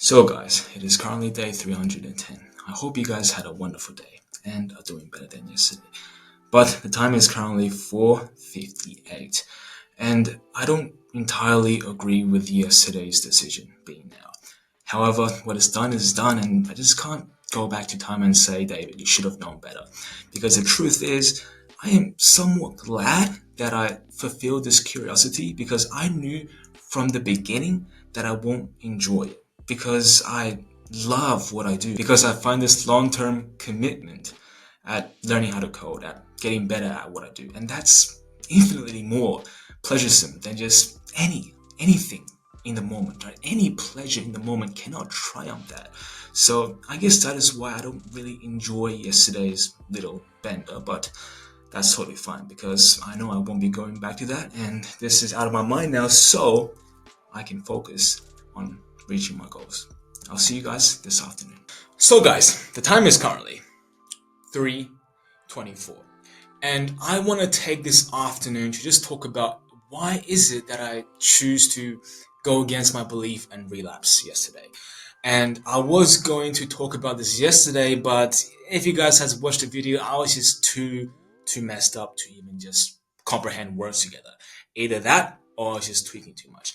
So guys, it is currently day 310. I hope you guys had a wonderful day and are doing better than yesterday. But the time is currently 4:58 and I don't entirely agree with yesterday's decision being now. However, what is done is done and I just can't go back to time and say, David, you should have known better. Because the truth is, I am somewhat glad that I fulfilled this curiosity because I knew from the beginning that I won't enjoy it because I love what I do, because I find this long-term commitment at learning how to code, at getting better at what I do. And that's infinitely more pleasuresome than just anything in the moment, right? Any pleasure in the moment cannot triumph that. So I guess that is why I don't really enjoy yesterday's little bender, but that's totally fine because I know I won't be going back to that and this is out of my mind now, so I can focus on reaching my goals. I'll see you guys this afternoon. So guys, the time is currently 3:24 and I want to take this afternoon to just talk about why is it that I choose to go against my belief and relapse yesterday. And I was going to talk about this yesterday, but if you guys has watched the video, I was just too messed up to even just comprehend words together. Either that or I was just tweaking too much.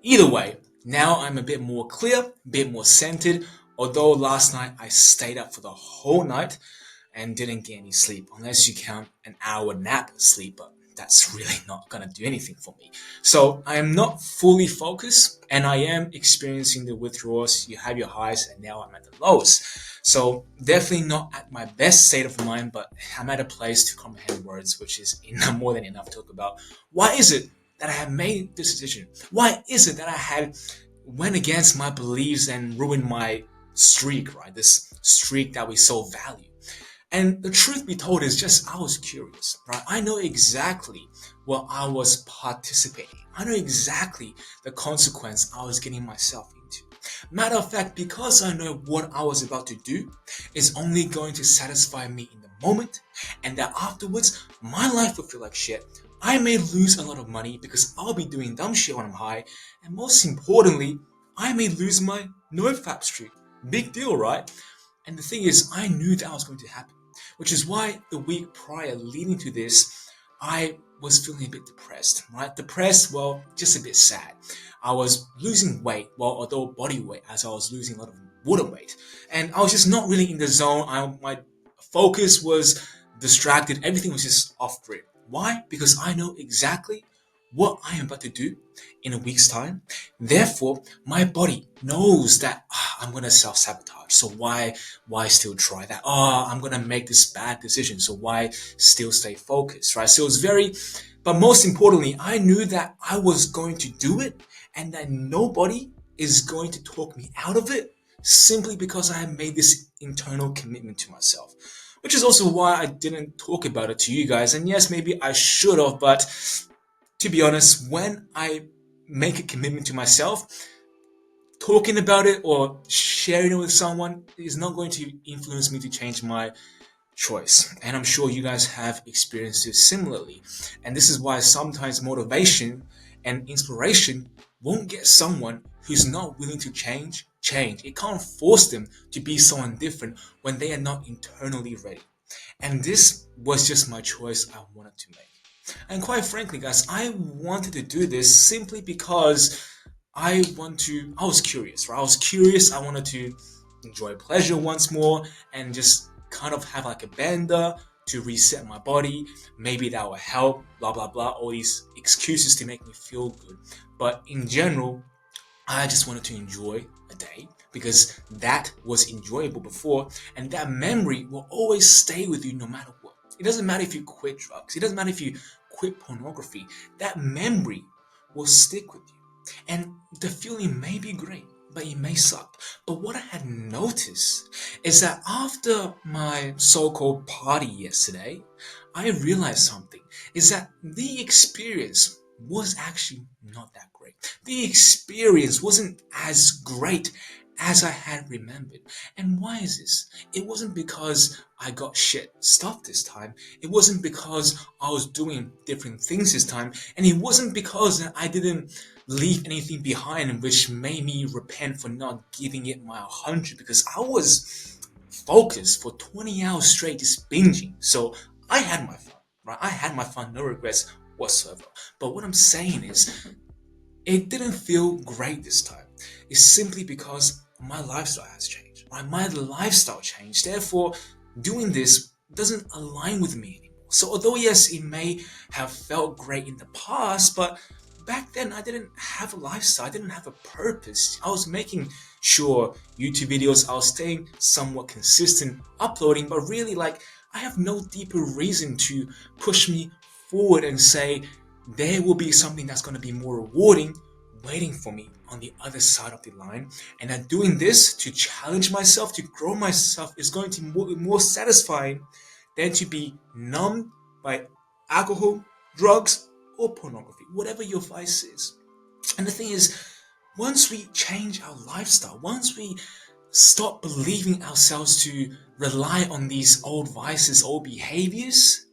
Either way, now I'm a bit more clear, a bit more centered, although last night I stayed up for the whole night and didn't get any sleep, unless you count an hour nap sleep, but that's really not gonna do anything for me. So I am not fully focused and I am experiencing the withdrawals. You have your highs and now I'm at the lows. So definitely not at my best state of mind, but I'm at a place to comprehend words, which is more than enough to talk about. Why is it that I have made this decision? Why is it that I had went against my beliefs and ruined my streak, right? This streak that we so value. And the truth be told is just I was curious, right? I know exactly what I was participating. I know exactly the consequence I was getting myself into. Matter of fact, because I know what I was about to do is only going to satisfy me in the moment, and that afterwards my life will feel like shit. I may lose a lot of money because I'll be doing dumb shit when I'm high, and most importantly, I may lose my nofap streak. Big deal, right? And the thing is, I knew that was going to happen, which is why the week prior leading to this, I was feeling a bit depressed, right? Depressed, well, just a bit sad. I was losing weight, well, although body weight, as I was losing a lot of water weight. And I was just not really in the zone. My focus was distracted. Everything was just off grid. Why? Because I know exactly what I am about to do in a week's time. Therefore, my body knows that I'm gonna self-sabotage. So why still try that? I'm gonna make this bad decision. So why still stay focused, right? So it was very, but most importantly, I knew that I was going to do it and that nobody is going to talk me out of it simply because I have made this internal commitment to myself. Which is also why I didn't talk about it to you guys. And yes, maybe I should have, but to be honest, when I make a commitment to myself, talking about it or sharing it with someone is not going to influence me to change my choice. And I'm sure you guys have experienced it similarly. And this is why sometimes motivation and inspiration won't get someone who's not willing to change. It can't force them to be someone different when they are not internally ready. And this was just my choice I wanted to make. And quite frankly, guys, I wanted to do this simply because I was curious, right? I was curious. I wanted to enjoy pleasure once more and just kind of have like a bender to reset my body. Maybe that will help, blah, blah, blah. All these excuses to make me feel good. But in general, I just wanted to enjoy a day because that was enjoyable before, and that memory will always stay with you no matter what. It doesn't matter if you quit drugs, it doesn't matter if you quit pornography, that memory will stick with you. And the feeling may be great, but it may suck. But what I had noticed is that after my so-called party yesterday, I realized something is that the experience was actually not that great. The experience wasn't as great as I had remembered. And why is this? It wasn't because I got shit stuff this time. It wasn't because I was doing different things this time. And it wasn't because I didn't leave anything behind which made me repent for not giving it my 100, because I was focused for 20 hours straight just binging. So I had my fun, right? I had my fun, no regrets whatsoever. But what I'm saying is, it didn't feel great this time. It's simply because my lifestyle has changed. Right? My lifestyle changed. Therefore, doing this doesn't align with me anymore. So although yes, it may have felt great in the past, but back then I didn't have a lifestyle. I didn't have a purpose. I was making sure YouTube videos, I was staying somewhat consistent uploading, but really like I have no deeper reason to push me forward and say there will be something that's going to be more rewarding waiting for me on the other side of the line, and that doing this to challenge myself, to grow myself, is going to be more satisfying than to be numbed by alcohol, drugs, or pornography, whatever your vice is. And the thing is, once we change our lifestyle, once we stop believing ourselves to rely on these old vices, old behaviors,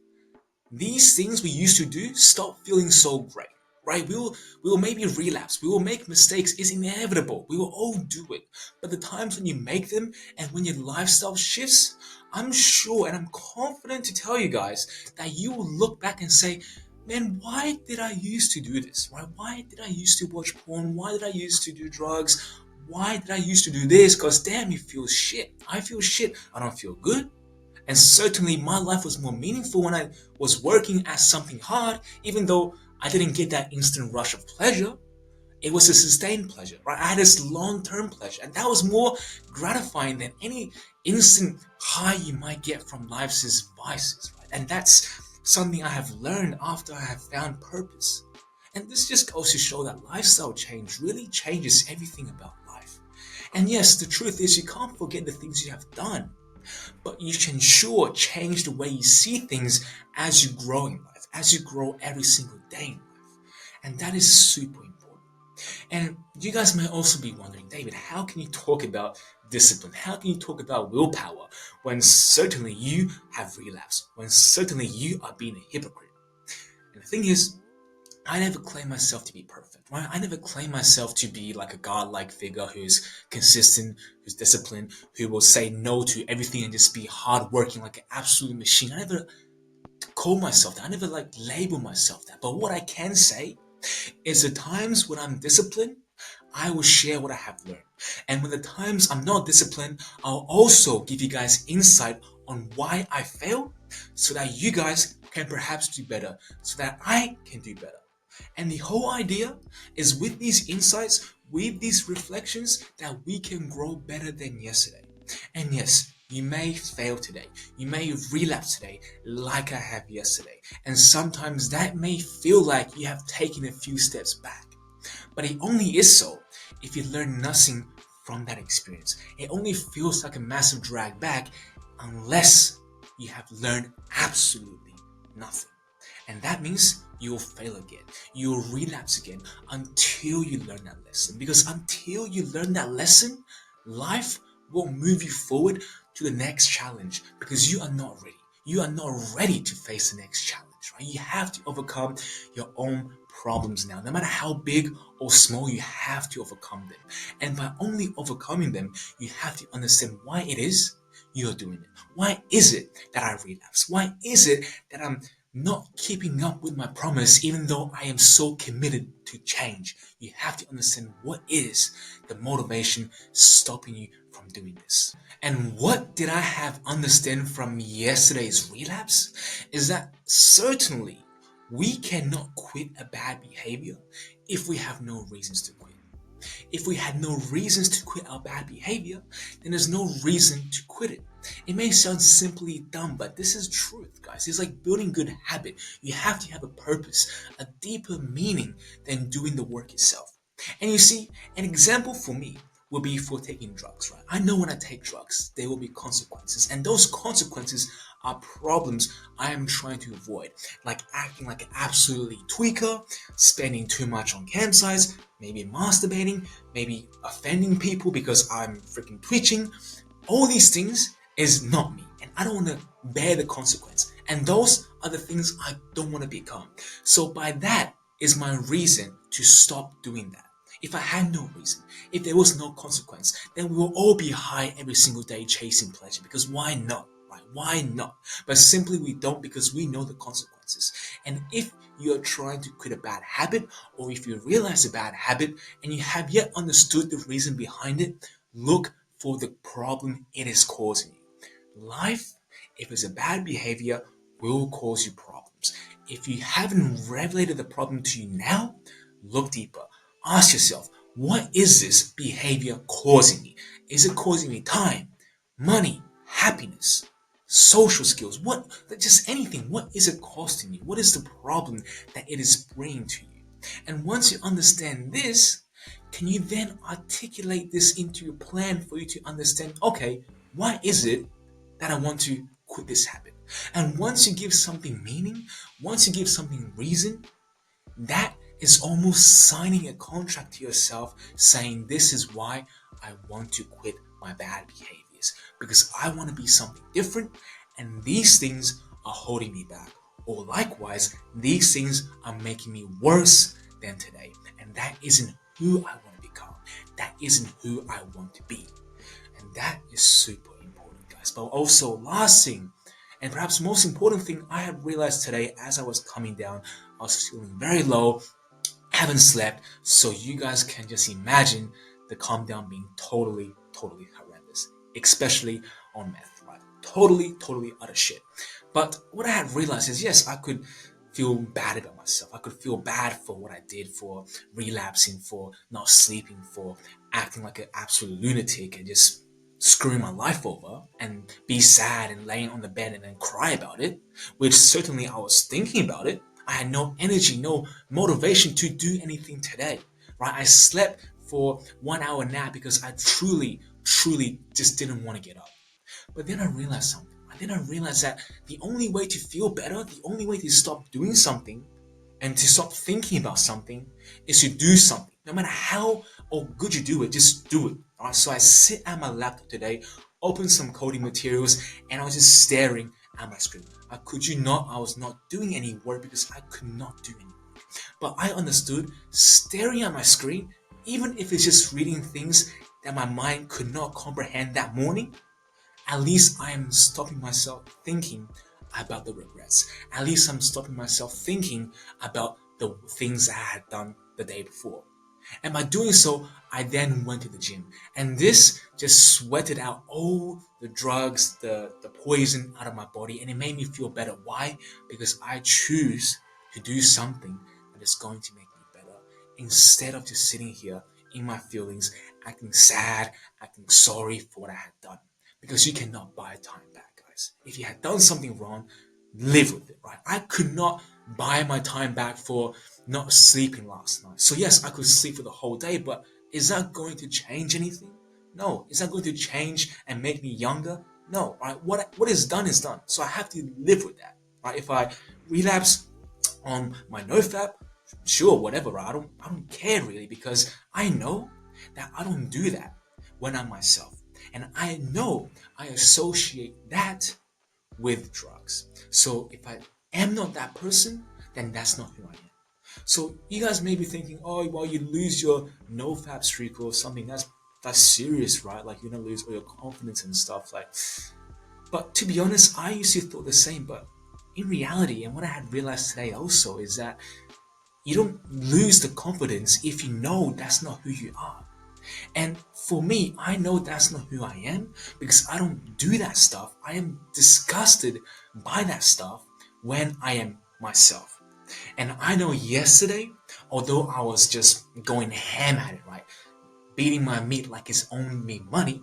these things we used to do stop feeling so great, right? We will maybe relapse, we will make mistakes. It's inevitable, we will all do it. But the times when you make them and when your lifestyle shifts, I'm sure and I'm confident to tell you guys that you will look back and say, man, why did I used to do this? Right? Why did I used to watch porn? Why did I used to do drugs? Why did I used to do this? Because damn, it feels shit. I feel shit. I don't feel good. And certainly my life was more meaningful when I was working at something hard, even though I didn't get that instant rush of pleasure. It was a sustained pleasure, right? I had this long-term pleasure, and that was more gratifying than any instant high you might get from life's vices, right? And that's something I have learned after I have found purpose. And this just goes to show that lifestyle change really changes everything about life. And yes, the truth is you can't forget the things you have done, but you can sure change the way you see things as you grow in life, as you grow every single day in life. And that is super important. And you guys may also be wondering, David, how can you talk about discipline? How can you talk about willpower when certainly you have relapsed, when certainly you are being a hypocrite? And the thing is, I never claim myself to be perfect, right? I never claim myself to be like a godlike figure who's consistent, who's disciplined, who will say no to everything and just be hardworking like an absolute machine. I never call myself that. I never like label myself that. But what I can say is the times when I'm disciplined, I will share what I have learned. And when the times I'm not disciplined, I'll also give you guys insight on why I failed so that you guys can perhaps do better, so that I can do better. And the whole idea is with these insights, with these reflections, that we can grow better than yesterday. And yes, you may fail today. You may relapse today like I have yesterday. And sometimes that may feel like you have taken a few steps back. But it only is so if you learn nothing from that experience. It only feels like a massive drag back unless you have learned absolutely nothing. And that means you will fail again. You will relapse again until you learn that lesson. Because until you learn that lesson, life will move you forward to the next challenge because you are not ready. You are not ready to face the next challenge, right? You have to overcome your own problems now. No matter how big or small, you have to overcome them. And by only overcoming them, you have to understand why it is you're doing it. Why is it that I relapse? Why is it that I'm not keeping up with my promise even though I am so committed to change? You have to understand what is the motivation stopping you from doing this. And what did I have understand from yesterday's relapse is that certainly we cannot quit a bad behavior if we have no reasons to quit. If we had no reasons to quit our bad behavior, then there's no reason to quit it. It may sound simply dumb, but this is truth, guys. It's like building good habit. You have to have a purpose, a deeper meaning than doing the work itself. And you see, an example for me will be for taking drugs, right? I know when I take drugs, there will be consequences, and those consequences are problems I am trying to avoid, like acting like an absolutely tweaker, spending too much on campsites, maybe masturbating, maybe offending people because I'm freaking twitching. All these things is not me, and I don't want to bear the consequence. And those are the things I don't want to become. So by that is my reason to stop doing that. If I had no reason, if there was no consequence, then we will all be high every single day chasing pleasure. Because why not? Right? Why not? But simply we don't, because we know the consequences. And if you're trying to quit a bad habit, or if you realize a bad habit and you have yet understood the reason behind it, look for the problem it is causing you. Life, if it's a bad behavior, will cause you problems. If you haven't revelated the problem to you now, look deeper. Ask yourself, what is this behavior causing me? Is it causing me time, money, happiness, social skills? What, just anything? What is it costing you? What is the problem that it is bringing to you? And once you understand this, can you then articulate this into your plan for you to understand, okay, why is it that I want to quit this habit? And once you give something meaning, once you give something reason, that is almost signing a contract to yourself saying, this is why I want to quit my bad behaviors, because I want to be something different, and these things are holding me back. Or likewise, these things are making me worse than today, and that isn't who I want to become. That isn't who I want to be. And that is super important, guys. But also, last thing, and perhaps most important thing I have realized today as I was coming down, I was feeling very low, haven't slept, so you guys can just imagine the calm down being totally, totally horrendous, especially on meth, right? Totally, totally utter shit. But what I had realized is, yes, I could feel bad about myself. I could feel bad for what I did, for relapsing, for not sleeping, for acting like an absolute lunatic and just screwing my life over, and be sad and laying on the bed and then cry about it, which certainly I was thinking about it. I had no energy, no motivation to do anything today, right? I slept for 1 hour nap because I truly, truly just didn't want to get up. But then I realized something. Then I realized that the only way to feel better, the only way to stop doing something and to stop thinking about something, is to do something. No matter how or good you do it, just do it. All right. So I sit at my laptop today, open some coding materials, and I was just staring at my screen. I could you not? I was not doing any work because I could not do any work. But I understood staring at my screen, even if it's just reading things that my mind could not comprehend that morning, at least I am stopping myself thinking about the regrets. At least I'm stopping myself thinking about the things I had done the day before. And by doing so, I then went to the gym. And this just sweated out all the drugs, the poison out of my body. And it made me feel better. Why? Because I choose to do something that is going to make me better, instead of just sitting here in my feelings, acting sad, acting sorry for what I had done. Because you cannot buy time back, guys. If you had done something wrong, live with it, right? I could not buy my time back for not sleeping last night. So yes, I could sleep for the whole day, but is that going to change anything? No. Is that going to change and make me younger? No, right? What is done is done. So I have to live with that, right? If I relapse on my nofap, sure, whatever, right? I don't care really, because I know that I don't do that when I'm myself. And I know I associate that with drugs. So if I am not that person, then that's not who I am. So you guys may be thinking, oh, well, you lose your nofap streak or something. That's serious, right? Like you're gonna lose all your confidence and stuff. Like, but to be honest, I used to thought the same. But in reality, and what I had realized today also is that you don't lose the confidence if you know that's not who you are. And for me, I know that's not who I am because I don't do that stuff. I am disgusted by that stuff when I am myself. And I know yesterday, although I was just going ham at it, right? Beating my meat like it's owing me money,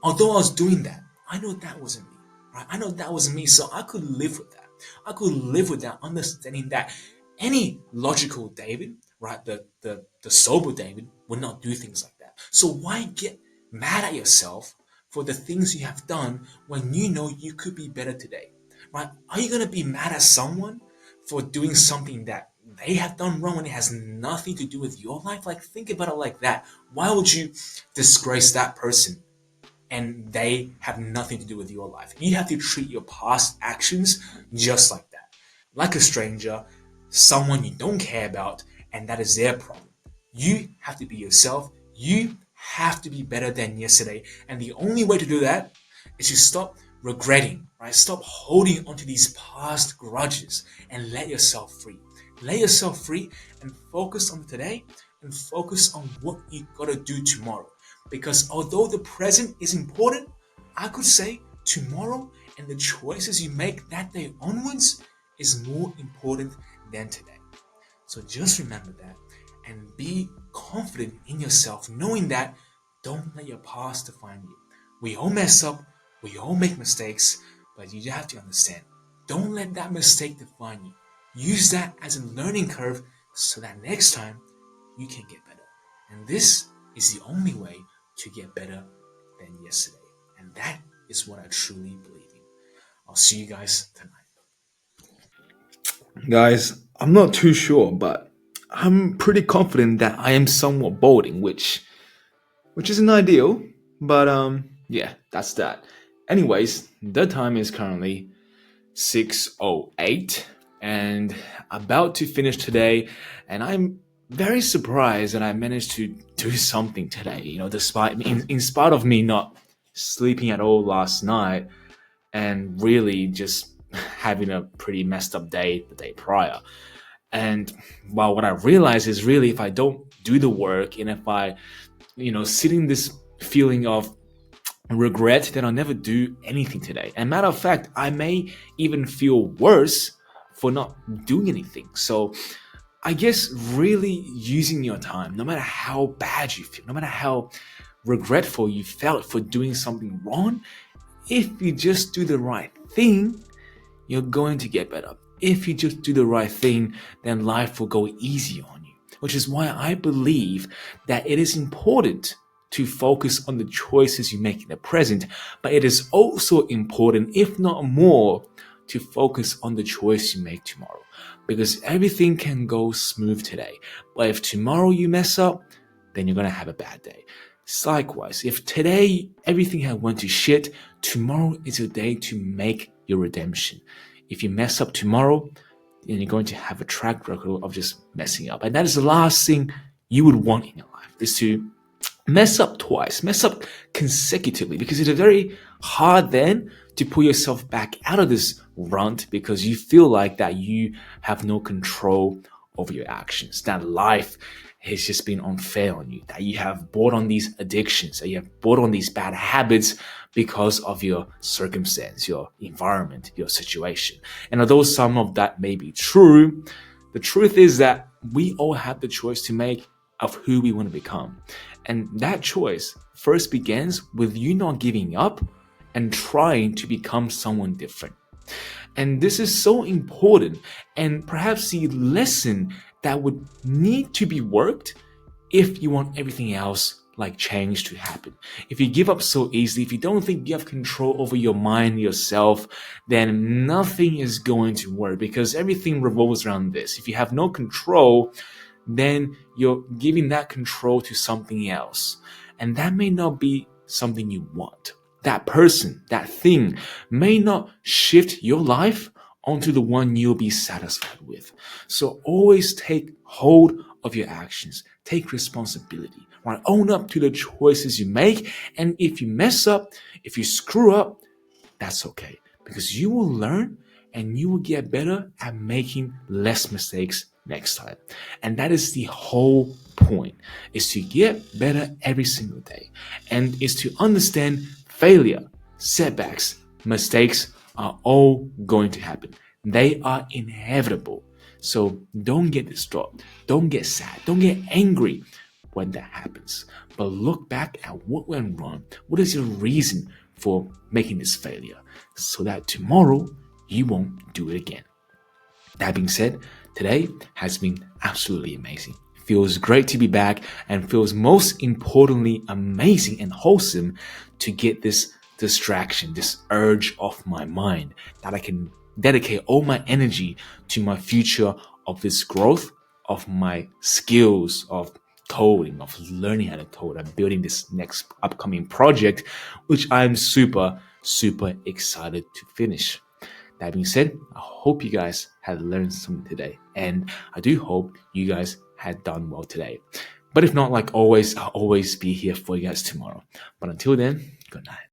although I was doing that, I know that wasn't me, right? I know that wasn't me, so I could live with that. I could live with that, understanding that any logical David, right, the sober David would not do things like that. So why get mad at yourself for the things you have done when you know you could be better today? Right? Are you going to be mad at someone for doing something that they have done wrong when it has nothing to do with your life? Like, think about it like that. Why would you disgrace that person and they have nothing to do with your life? You have to treat your past actions just like that. Like a stranger, someone you don't care about, and that is their problem. You have to be yourself. You have to be better than yesterday. And the only way to do that is to stop regretting, right? Stop holding onto these past grudges and let yourself free. Let yourself free and focus on today and focus on what you gotta do tomorrow. Because although the present is important, I could say tomorrow and the choices you make that day onwards is more important than today. So just remember that and be confident in yourself, knowing that don't let your past define you. We all mess up, we all make mistakes, but you have to understand, don't let that mistake define you. Use that as a learning curve so that next time you can get better. And this is the only way to get better than yesterday. And that is what I truly believe in. I'll see you guys tonight. Guys, I'm not too sure, but I'm pretty confident that I am somewhat balding, which isn't ideal, but yeah, that's that. Anyways, the time is currently 6:08 and about to finish today, and I'm very surprised that I managed to do something today, despite in spite of me not sleeping at all last night and really just having a pretty messed up day the day prior. And well, what I realize is really if I don't do the work and if I, sit in this feeling of regret, then I'll never do anything today. And matter of fact, I may even feel worse for not doing anything. So I guess really using your time, no matter how bad you feel, no matter how regretful you felt for doing something wrong, if you just do the right thing, you're going to get better. If you just do the right thing, then life will go easy on you. Which is why I believe that it is important to focus on the choices you make in the present, but it is also important, if not more, to focus on the choice you make tomorrow. Because everything can go smooth today, but if tomorrow you mess up, then you're gonna have a bad day. Likewise, if today everything had went to shit, tomorrow is your day to make your redemption. If you mess up tomorrow, then you're going to have a track record of just messing up. And that is the last thing you would want in your life, is to mess up twice, mess up consecutively, because it's very hard then to pull yourself back out of this rut because you feel like that you have no control over your actions, that life has just been unfair on you, that you have brought on these addictions, that you have brought on these bad habits because of your circumstance, your environment, your situation. And although some of that may be true, the truth is that we all have the choice to make of who we want to become. And that choice first begins with you not giving up and trying to become someone different. And this is so important, and perhaps the lesson that would need to be worked if you want everything else like change to happen. If you give up so easily, if you don't think you have control over your mind, yourself, then nothing is going to work because everything revolves around this. If you have no control, then you're giving that control to something else. And that may not be something you want. That person, that thing may not shift your life onto the one you'll be satisfied with. So always take hold of your actions. Take responsibility, right? Own up to the choices you make. And if you mess up, if you screw up, that's okay. Because you will learn and you will get better at making less mistakes next time. And that is the whole point, is to get better every single day. And is to understand failure, setbacks, mistakes are all going to happen. They are inevitable. So don't get distraught. Don't get sad. Don't get angry when that happens. But look back at what went wrong. What is your reason for making this failure? So that tomorrow you won't do it again. That being said, today has been absolutely amazing. feels great to be back, and feels most importantly amazing and wholesome to get this distraction, this urge off my mind, that I can dedicate all my energy to my future of this growth, of my skills, of coding, of learning how to code, and building this next upcoming project, which I'm super, super excited to finish. That being said, I hope you guys had learned something today, and I do hope you guys had done well today. But if not, like always, I'll always be here for you guys tomorrow. But until then, good night.